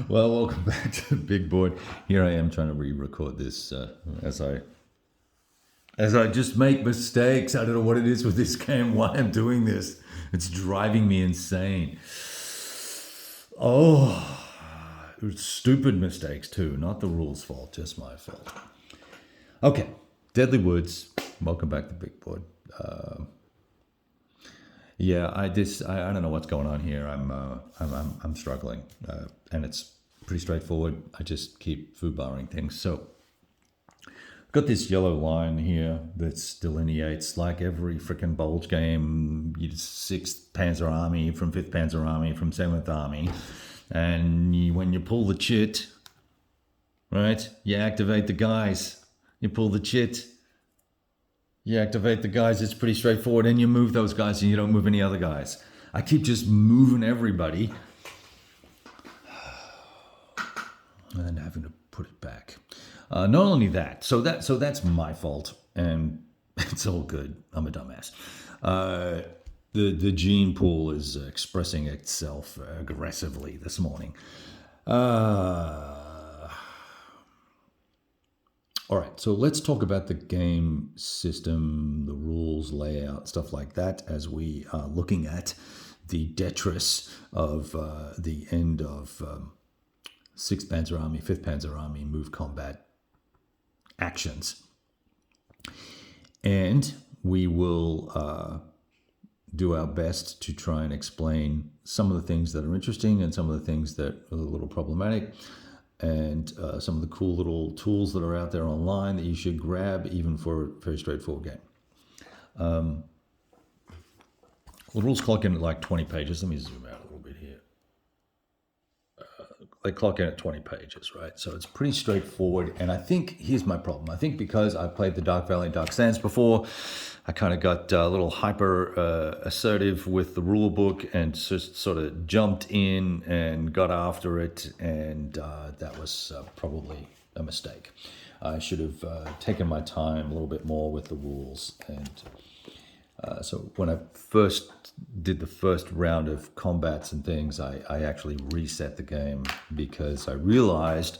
Well, welcome back to the big board. Here I am trying to re-record this as I just make mistakes. I don't know what it is with this game. Why I'm doing this? It's driving me insane. Oh, stupid mistakes too. Not the rules' fault, just my fault. Okay, Deadly Woods. Welcome back to big board. Yeah, I don't know what's going on here. I'm struggling, and it's pretty straightforward. I just keep foobarring things. So, I've got this yellow line here that delineates like every freaking bulge game. Sixth Panzer Army from Fifth Panzer Army from Seventh Army, and when you pull the chit, right? You activate the guys. You pull the chit. You activate the guys, it's pretty straightforward, and you move those guys and you don't move any other guys. I keep just moving everybody and then having to put it back. Not only that, so that's my fault, and it's all good. I'm a dumbass. The gene pool is expressing itself aggressively this morning. All right, so let's talk about the game system, the rules, layout, stuff like that, as we are looking at the detritus of the end of 6th Panzer Army, 5th Panzer Army move combat actions. And we will do our best to try and explain some of the things that are interesting and some of the things that are a little problematic, and some of the cool little tools that are out there online that you should grab even for a very straightforward game. The rules clock in at like 20 pages. Let me zoom out a little bit here. They clock in at 20 pages, right? So it's pretty straightforward. And I think, here's my problem. I think because I've played the Dark Valley and Dark Sands before, I kind of got a little hyper assertive with the rule book and just sort of jumped in and got after it. And that was probably a mistake. I should have taken my time a little bit more with the rules. And so when I first did the first round of combats and things, I actually reset the game because I realized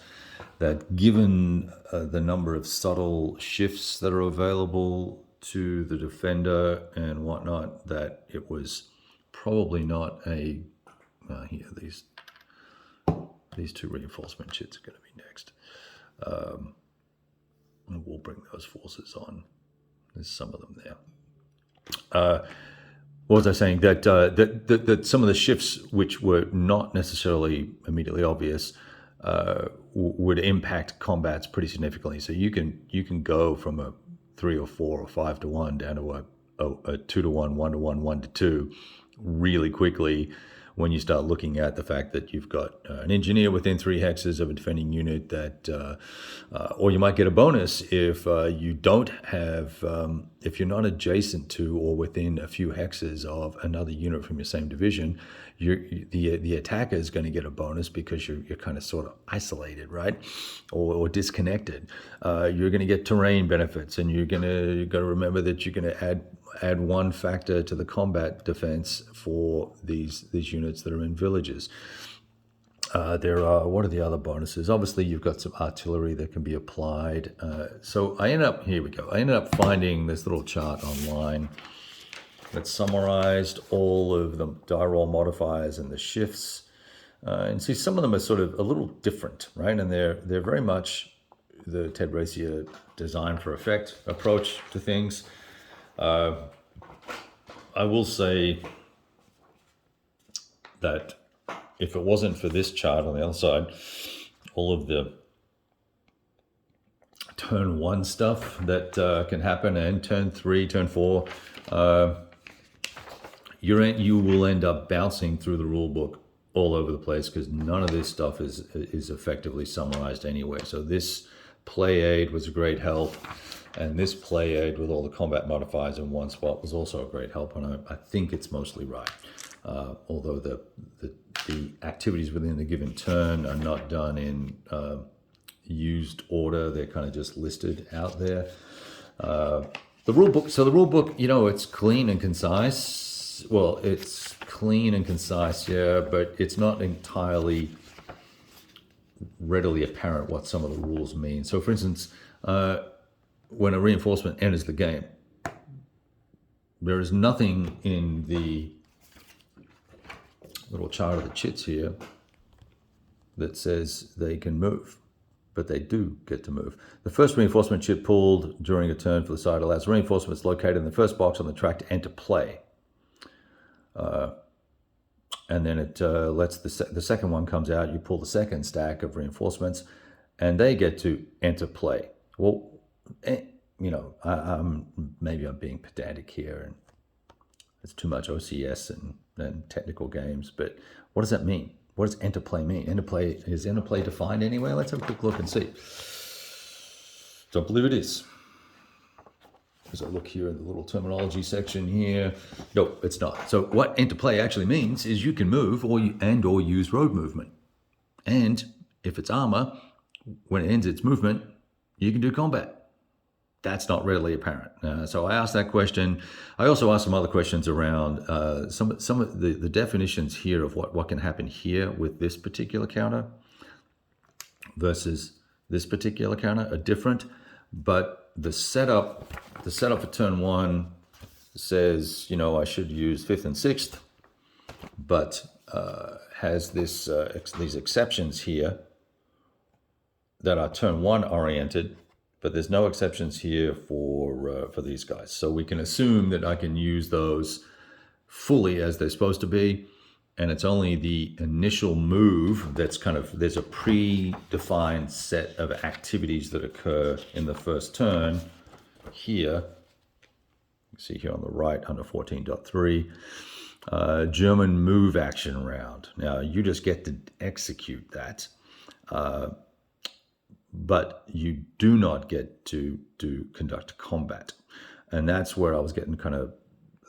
that given the number of subtle shifts that are available to the defender and whatnot, that it was probably not a here, these two reinforcement shits are going to be next. And we'll bring those forces on. There's some of them there. What was I saying? That some of the shifts, which were not necessarily immediately obvious, would impact combats pretty significantly. So you can go from a 3 or 4 or 5 to 1 down to a 2 to 1, 1 to 1, 1 to 2 really quickly when you start looking at the fact that you've got an engineer within 3 hexes of a defending unit that, or you might get a bonus if you don't have, if you're not adjacent to or within a few hexes of another unit from your same division, the attacker is going to get a bonus because you're kind of sort of isolated, right, or disconnected. You're going to get terrain benefits, and you've got to remember that you're going to add one factor to the combat defense for these units that are in villages. There are, what are the other bonuses? Obviously, you've got some artillery that can be applied. So I ended up finding this little chart online that summarized all of the die roll modifiers and the shifts. And see, some of them are sort of a little different, right? And they're very much the Ted Racier design for effect approach to things. I will say that if it wasn't for this chart on the other side, all of the turn 1 stuff that can happen, and turn 3, turn 4, you will end up bouncing through the rule book all over the place because none of this stuff is effectively summarized anywhere. So this play aid was a great help. And this play aid with all the combat modifiers in one spot was also a great help, and I think it's mostly right. Although the activities within the given turn are not done in used order, they're kind of just listed out there. The rule book, it's clean and concise. Well, it's clean and concise, yeah, but it's not entirely readily apparent what some of the rules mean. So for instance, when a reinforcement enters the game, there is nothing in the little chart of the chits here that says they can move, but they do get to move. The first reinforcement chit pulled during a turn for the side allows reinforcements located in the first box on the track to enter play. And then it lets the second one comes out, you pull the second stack of reinforcements, and they get to enter play. Well, you know, maybe I'm being pedantic here, and it's too much OCS and technical games, but what does that mean? What does enter play mean? Is enter play defined anywhere? Let's have a quick look and see. Don't believe it is. As I look here in the little terminology section here, no, it's not. So what enter play actually means is you can move or use road movement. And if it's armor, when it ends its movement, you can do combat. That's not readily apparent. So I asked that question. I also asked some other questions around some of the definitions here of what can happen here with this particular counter versus this particular counter are different, but the setup for turn one says, you know, I should use 5th and 6th, but has these exceptions here that are turn one oriented, but there's no exceptions here for these guys. So we can assume that I can use those fully as they're supposed to be, and it's only the initial move that's there's a predefined set of activities that occur in the first turn here. You see here on the right under 14.3, German move action round. Now you just get to execute that, but you do not get to conduct combat. And that's where I was getting kind of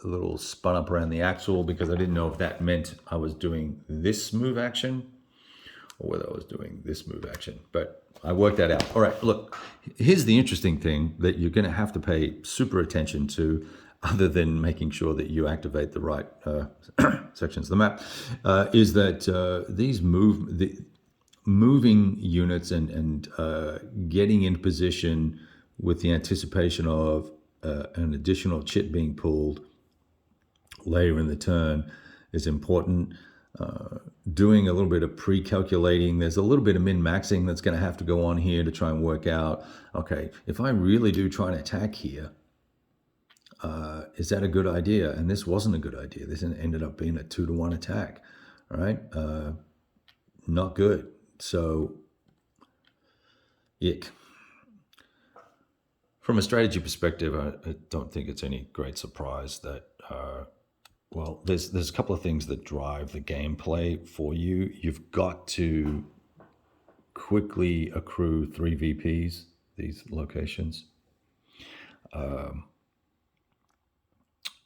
a little spun up around the axle, because I didn't know if that meant I was doing this move action or whether I was doing this move action. But I worked that out. All right, look, here's the interesting thing that you're going to have to pay super attention to, other than making sure that you activate the right sections of the map, is that these moving units and getting into position with the anticipation of an additional chit being pulled later in the turn is important. Doing a little bit of pre-calculating, there's a little bit of min-maxing that's going to have to go on here to try and work out, okay, if I really do try and attack here, is that a good idea? And this wasn't a good idea. This ended up being a 2-to-1 attack, all right? Not good. So, yick. From a strategy perspective, I don't think it's any great surprise that, well, there's a couple of things that drive the gameplay for you. You've got to quickly accrue 3 VPs, these locations.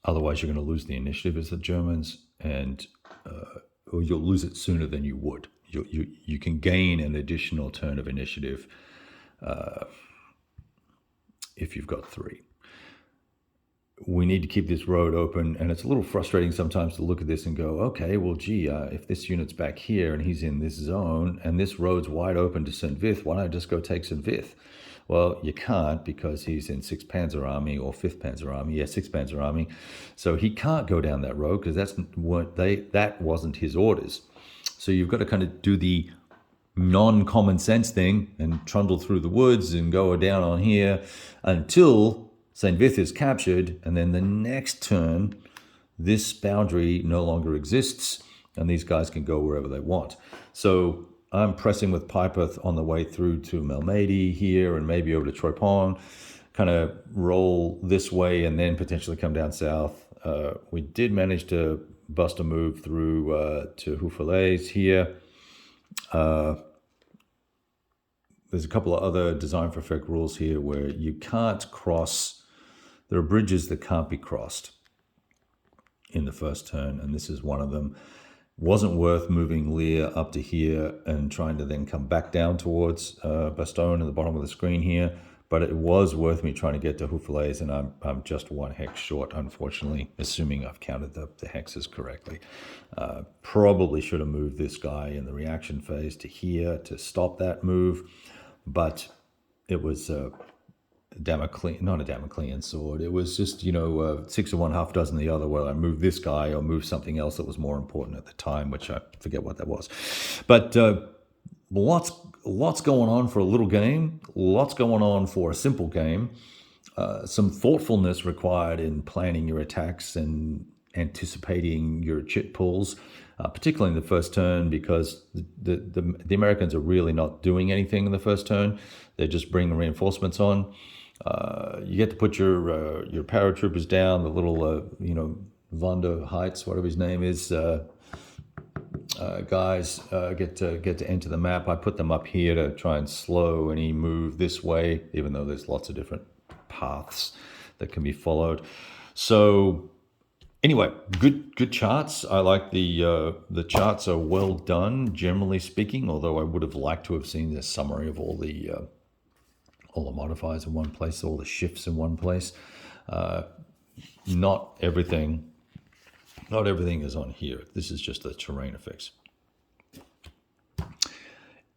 Otherwise, you're going to lose the initiative as the Germans, and or you'll lose it sooner than you would. You can gain an additional turn of initiative if you've got 3. We need to keep this road open, and it's a little frustrating sometimes to look at this and go, okay, well, gee, if this unit's back here and he's in this zone and this road's wide open to St. Vith, why don't I just go take St. Vith? Well, you can't, because he's in 6th Panzer Army or 5th Panzer Army. Yeah, 6th Panzer Army. So he can't go down that road because that wasn't his orders. So you've got to kind of do the non-common sense thing and trundle through the woods and go down on here until St. Vith is captured, and then the next turn, this boundary no longer exists, and these guys can go wherever they want. So I'm pressing with Piper on the way through to Malmedy here and maybe over to Troypon, kind of roll this way and then potentially come down south. We did manage to bust a move through to Houffalize here. There's a couple of other design for effect rules here where you can't cross. There are bridges that can't be crossed in the first turn, and this is one of them. Wasn't worth moving Lear up to here and trying to then come back down towards Bastogne at the bottom of the screen here. but it was worth me trying to get to Houffalize, and I'm just one hex short, unfortunately, assuming I've counted the hexes correctly. Probably should have moved this guy in the reaction phase to here to stop that move, but it was not a Damoclean sword. It was just, 6 of one, half dozen the other. Well, I moved this guy or moved something else that was more important at the time, which I forget what that was. But lots going on for a little game, lots going on for a simple game. Some thoughtfulness required in planning your attacks and anticipating your chip pulls, particularly in the first turn, because the Americans are really not doing anything in the first turn. They're just bringing reinforcements on. You get to put your paratroopers down, the little Von der Heights, whatever his name is, guys get to enter the map. I put them up here to try and slow any move this way, even though there's lots of different paths that can be followed. So anyway, good charts. I like the charts are well done, generally speaking, although I would have liked to have seen the summary of all the modifiers in one place, all the shifts in one place. Not everything is on here. This is just the terrain effects.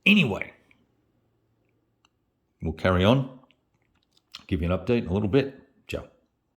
Anyway, we'll carry on, give you an update in a little bit.